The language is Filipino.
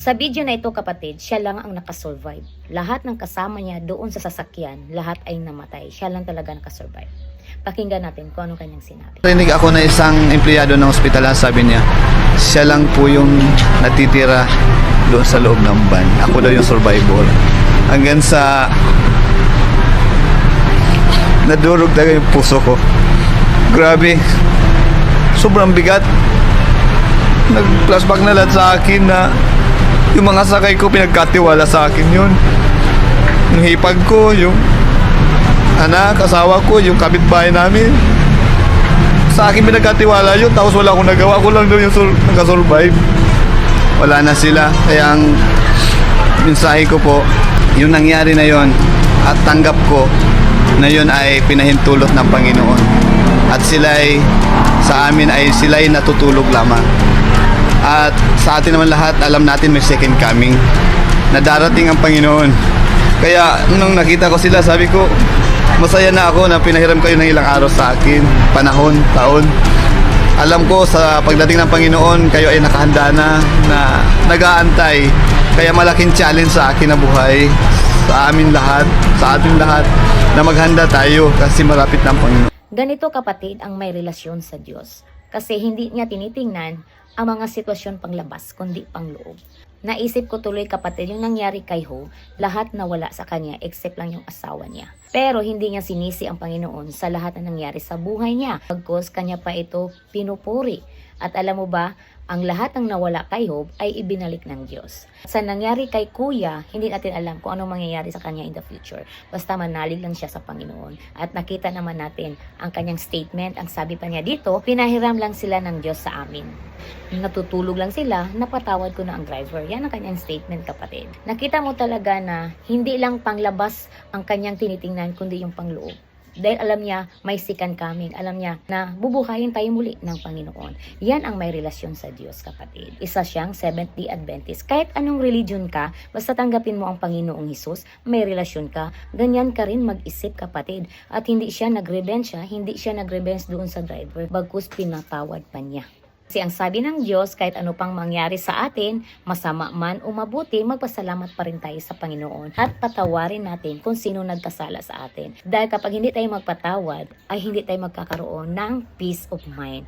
Sa video na ito kapatid, siya lang ang nakasurvive. Lahat ng kasama niya doon sa sasakyan, lahat ay namatay. Siya lang talaga nakasurvive. Pakinggan natin kung ano kanyang sinabi. Rinig ako na isang empleyado ng ospital, sabi niya, siya lang po yung natitira doon sa loob ng van. Ako daw yung survivor. Hanggang sa nadurog talaga yung puso ko. Grabe. Sobrang bigat. Nag-flashback na lahat sa akin na yung mga sakay ko pinagkatiwala sa akin yun. Yung hipag ko, yung anak, asawa ko, yung kapitbahay namin. Sa akin pinagkatiwala yun, tapos wala akong nagawa. Ako lang daw yung nakasurvive. Wala na sila. Kaya ang mensahe ko po, yung nangyari na yon at tanggap ko na yun ay pinahintulot ng Panginoon. At sila ay, sa amin ay sila ay natutulog lamang. At sa atin naman lahat, alam natin may second coming na darating ang Panginoon. Kaya nung nakita ko sila, sabi ko, masaya na ako na pinahiram kayo ng ilang araw sa akin, panahon, taon. Alam ko sa pagdating ng Panginoon, kayo ay nakahanda na nag-aantay. Kaya malaking challenge sa akin na buhay, sa amin lahat, sa atin lahat, na maghanda tayo kasi malapit na ang Panginoon. Ganito kapatid ang may relasyon sa Diyos. Kasi hindi niya tinitingnan ang mga sitwasyon panglabas, kundi pangloob. Naisip ko tuloy kapatid yung nangyari kay Ho, lahat nawala sa kanya except lang yung asawa niya. Pero hindi niya sinisi ang Panginoon sa lahat na nangyari sa buhay niya. Pagkos kanya pa ito pinupuri. At alam mo ba, ang lahat ng nawala kay Job ay ibinalik ng Diyos. Sa nangyari kay Kuya, hindi natin alam kung anong mangyayari sa kanya in the future. Basta manalig lang siya sa Panginoon. At nakita naman natin ang kanyang statement. Ang sabi pa niya dito, pinahiram lang sila ng Diyos sa amin. Natutulog lang sila, napatawad ko na ang driver. Yan ang kanyang statement kapatid. Nakita mo talaga na hindi lang panglabas ang kanyang tinitingnan, kundi yung pangloob. Dahil alam niya may second coming. Alam niya na bubuhayin tayo muli ng Panginoon. Yan ang may relasyon sa Diyos kapatid. Isa siyang Seventh-day Adventist. Kahit anong religion ka, basta tanggapin mo ang Panginoong Hesus, may relasyon ka, ganyan ka rin mag-isip kapatid. At hindi siya nag-revenge doon sa driver. Bagkus pinatawad pa niya. Kasi ang sabi ng Diyos, kahit ano pang mangyari sa atin, masama man o mabuti, magpasalamat pa rin tayo sa Panginoon at patawarin natin kung sino nagkasala sa atin. Dahil kapag hindi tayo magpatawad, ay hindi tayo magkakaroon ng peace of mind.